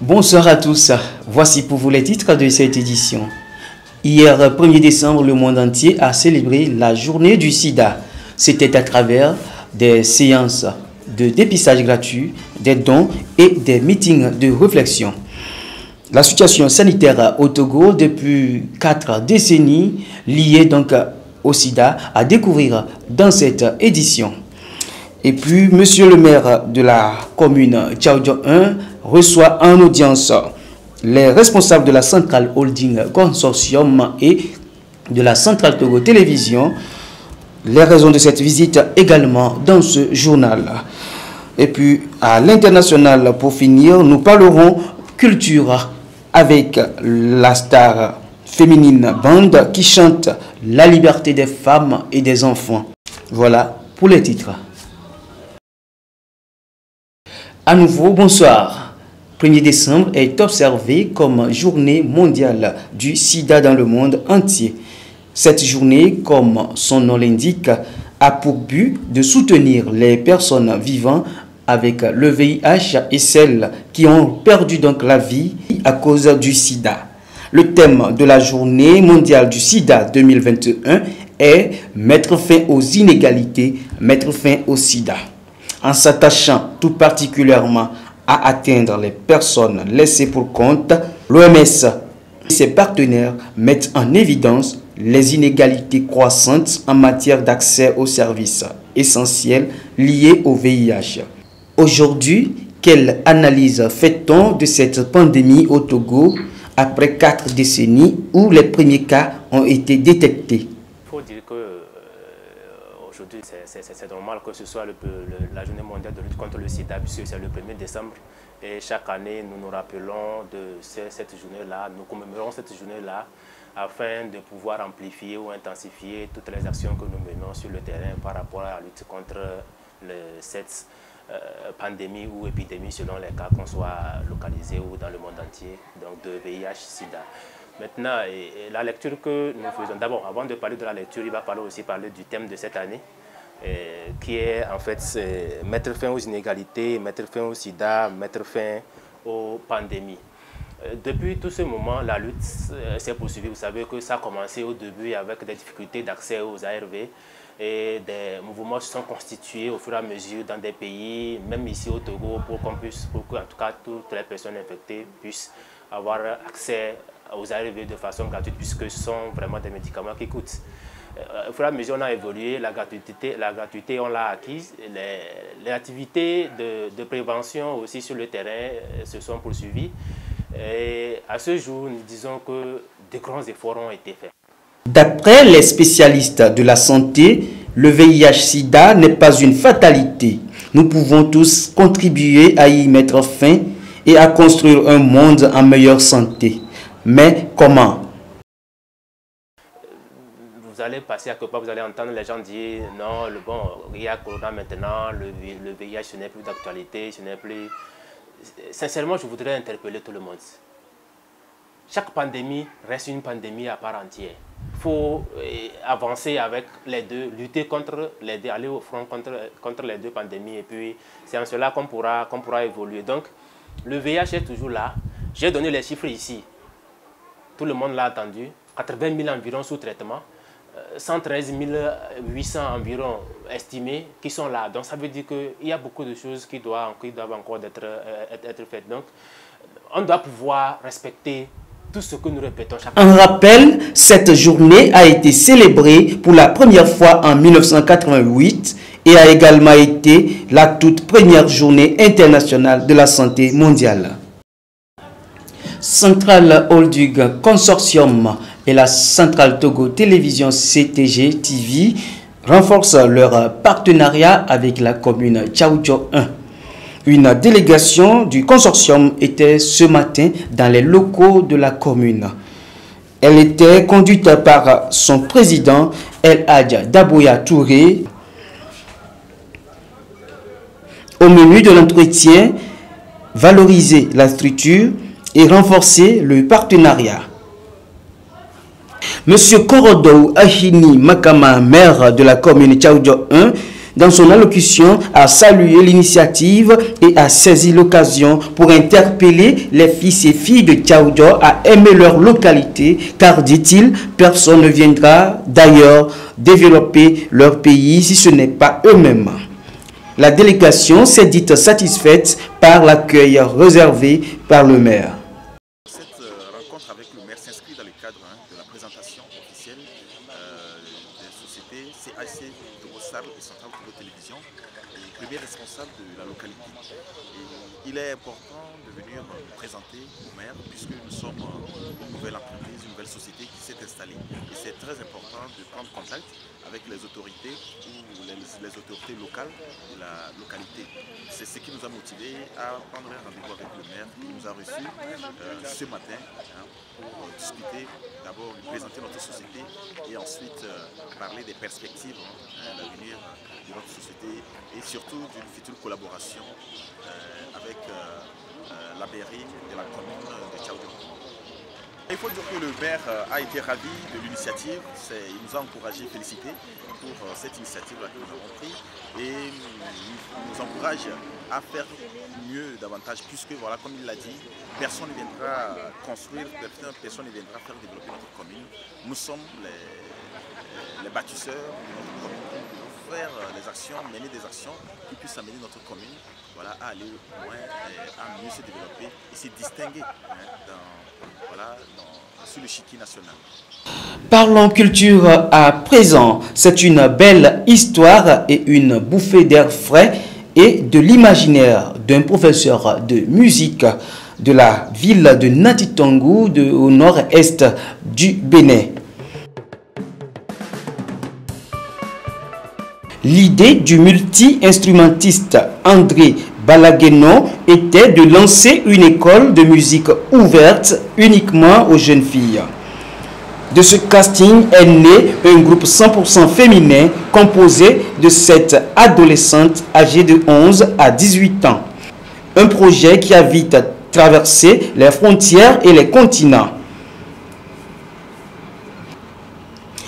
Bonsoir à tous, voici pour vous les titres de cette édition. Hier 1er décembre, le monde entier a célébré la journée du sida. C'était à travers des séances de dépistage gratuit, des dons et des meetings de réflexion. La situation sanitaire au Togo depuis 4 décennies liée donc au sida à découvrir dans cette édition. Et puis, monsieur le maire de la commune Tchaoudjo 1 reçoit en audience les responsables de la centrale holding consortium et de la centrale Togo Télévision. Les raisons de cette visite également dans ce journal. Et puis, à l'international, pour finir, nous parlerons culture avec la star féminine Band qui chante la liberté des femmes et des enfants. Voilà pour les titres. À nouveau, bonsoir. 1er décembre est observé comme journée mondiale du sida dans le monde entier. Cette journée, comme son nom l'indique, a pour but de soutenir les personnes vivant avec le VIH et celles qui ont perdu donc la vie à cause du sida. Le thème de la journée mondiale du sida 2021 est « Mettre fin aux inégalités, mettre fin au sida ». En s'attachant tout particulièrement à atteindre les personnes laissées pour compte, l'OMS et ses partenaires mettent en évidence les inégalités croissantes en matière d'accès aux services essentiels liés au VIH. Aujourd'hui, quelle analyse fait-on de cette pandémie au Togo après 4 décennies où les premiers cas ont été détectés? Il faut dire que aujourd'hui, c'est normal que ce soit la journée mondiale de lutte contre le sida, puisque c'est le 1er décembre. Et chaque année, nous nous rappelons de cette journée-là, nous commémorons cette journée-là afin de pouvoir amplifier ou intensifier toutes les actions que nous menons sur le terrain par rapport à la lutte contre cette pandémie ou épidémie selon les cas qu'on soit localisé ou dans le monde entier, donc de VIH-Sida. Maintenant, la lecture que nous faisons, d'abord, avant de parler de la lecture, il va falloir aussi parler du thème de cette année, qui est en fait mettre fin aux inégalités, mettre fin au sida, mettre fin aux pandémies. Depuis tout ce moment, la lutte s'est poursuivie. Vous savez que ça a commencé au début avec des difficultés d'accès aux ARV et des mouvements se sont constitués au fur et à mesure dans des pays, même ici au Togo, pour que en tout cas toutes les personnes infectées puissent avoir accès aux ARV de façon gratuite, puisque ce sont vraiment des médicaments qui coûtent. Au fur et à mesure, on a évolué, la gratuité on l'a acquise, les activités de prévention aussi sur le terrain se sont poursuivies. Et à ce jour, nous disons que de grands efforts ont été faits. D'après les spécialistes de la santé, le VIH-Sida n'est pas une fatalité. Nous pouvons tous contribuer à y mettre fin et à construire un monde en meilleure santé. Mais comment? Vous allez passer à quelque part, vous allez entendre les gens dire non, il y a Corona maintenant, le VIH ce n'est plus d'actualité, ce n'est plus... Sincèrement, je voudrais interpeller tout le monde. Chaque pandémie reste une pandémie à part entière. Il faut avancer avec les deux, lutter contre les deux, aller au front contre les deux pandémies. Et puis, c'est en cela qu'on pourra évoluer. Donc, le VIH est toujours là. J'ai donné les chiffres ici. Tout le monde l'a entendu. 80 000 environ sous traitement. 113 800 environ estimés qui sont là. Donc ça veut dire qu'il y a beaucoup de choses qui doivent encore être faites. Donc on doit pouvoir respecter tout ce que nous répétons chaque fois. En rappel, cette journée a été célébrée pour la première fois en 1988 et a également été la toute première journée internationale de la santé mondiale. Centrale Holding Consortium et la Centrale Togo Télévision CTG TV renforcent leur partenariat avec la commune Tchaoudjo 1. Une délégation du consortium était ce matin dans les locaux de la commune. Elle était conduite par son président El Hadj Daboya Touré. Au menu de l'entretien, valoriser la structure et renforcer le partenariat. Monsieur Korodo Ahini Makama, maire de la commune Tchaoudjo 1, dans son allocution, a salué l'initiative et a saisi l'occasion pour interpeller les fils et filles de Tchaoudjo à aimer leur localité, car, dit-il, personne ne viendra d'ailleurs développer leur pays si ce n'est pas eux-mêmes. La délégation s'est dite satisfaite par l'accueil réservé par le maire. Cette rencontre avec le maire s'inscrit dans le cadre de la présentation officielle des sociétés CAC Togo-Sal et Centrale Togo Télévision, premier responsable de la localité. Et il est important de venir présenter au maire puisque nous sommes une nouvelle entreprise, une nouvelle société qui s'est installée. Et c'est très important de prendre contact avec les autorités ou les autorités locales de la localité. C'est ce qui nous a motivés à prendre un rendez-vous avec le maire qui nous a reçus ce matin pour discuter, d'abord lui présenter notre société et ensuite parler des perspectives d'avenir de notre société et surtout d'une future collaboration avec la mairie de la commune de Tchaoudjo. Il faut dire que le maire a été ravi de l'initiative, il nous a encouragé, félicité pour cette initiative que nous avons prise et il nous encourage à faire mieux davantage puisque voilà, comme il l'a dit, personne ne viendra construire, personne ne viendra faire développer notre commune. Nous sommes les bâtisseurs de notre commune, nous devons faire des actions, mener des actions qui puissent amener notre commune voilà, à aller loin, à mieux se développer et se distinguer sur l'échiquier national. Parlons culture à présent. C'est une belle histoire et une bouffée d'air frais et de l'imaginaire d'un professeur de musique de la ville de Natitongu au nord-est du Bénin. L'idée du multi-instrumentiste André Balagueno était de lancer une école de musique ouverte uniquement aux jeunes filles. De ce casting est né un groupe 100% féminin composé de 7 adolescentes âgées de 11 à 18 ans. Un projet qui a vite traversé les frontières et les continents.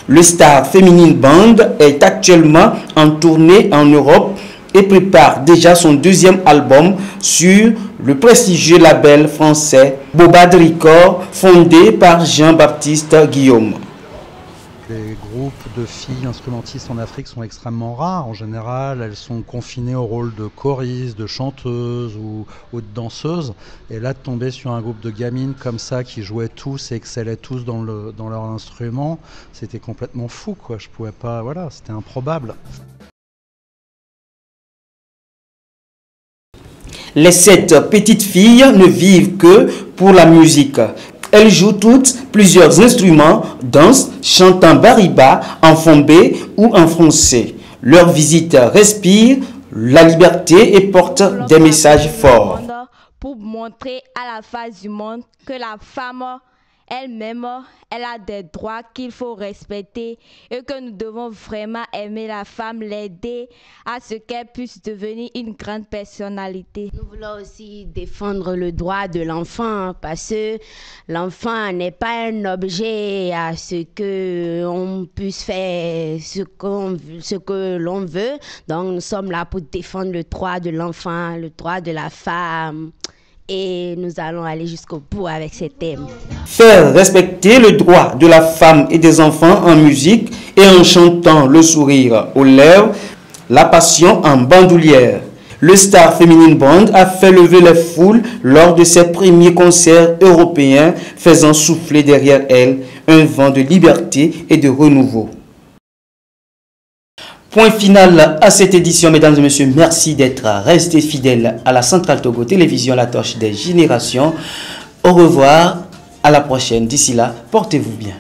Le Star Feminine Band est actuellement en tournée en Europe et prépare déjà son deuxième album sur le prestigieux label français Bobad Records, fondé par Jean-Baptiste Guillaume. Les groupes de filles instrumentistes en Afrique sont extrêmement rares. En général, elles sont confinées au rôle de choristes, de chanteuses ou de danseuses. Et là, de tomber sur un groupe de gamines comme ça qui jouaient tous et excellaient tous dans leur instrument, c'était complètement fou, quoi. Je pouvais pas, voilà, c'était improbable. Les 7 petites filles ne vivent que pour la musique. Elles jouent toutes plusieurs instruments, dansent, chantent en bariba, en fombé ou en français. Leur visite respire la liberté et porte des messages forts. Pour montrer à la face du monde que la femme elle-même, elle a des droits qu'il faut respecter et que nous devons vraiment aimer la femme, l'aider à ce qu'elle puisse devenir une grande personnalité. Nous voulons aussi défendre le droit de l'enfant parce que l'enfant n'est pas un objet à ce que on puisse faire ce que l'on veut. Donc nous sommes là pour défendre le droit de l'enfant, le droit de la femme. Et nous allons aller jusqu'au bout avec ces thèmes. Faire respecter le droit de la femme et des enfants en musique et en chantant le sourire aux lèvres, la passion en bandoulière. Le Star Feminine Band a fait lever les foules lors de ses premiers concerts européens, faisant souffler derrière elle un vent de liberté et de renouveau. Point final à cette édition, mesdames et messieurs. Merci d'être restés fidèles à la Centrale Togo Télévision, la torche des générations. Au revoir, à la prochaine. D'ici là, portez-vous bien.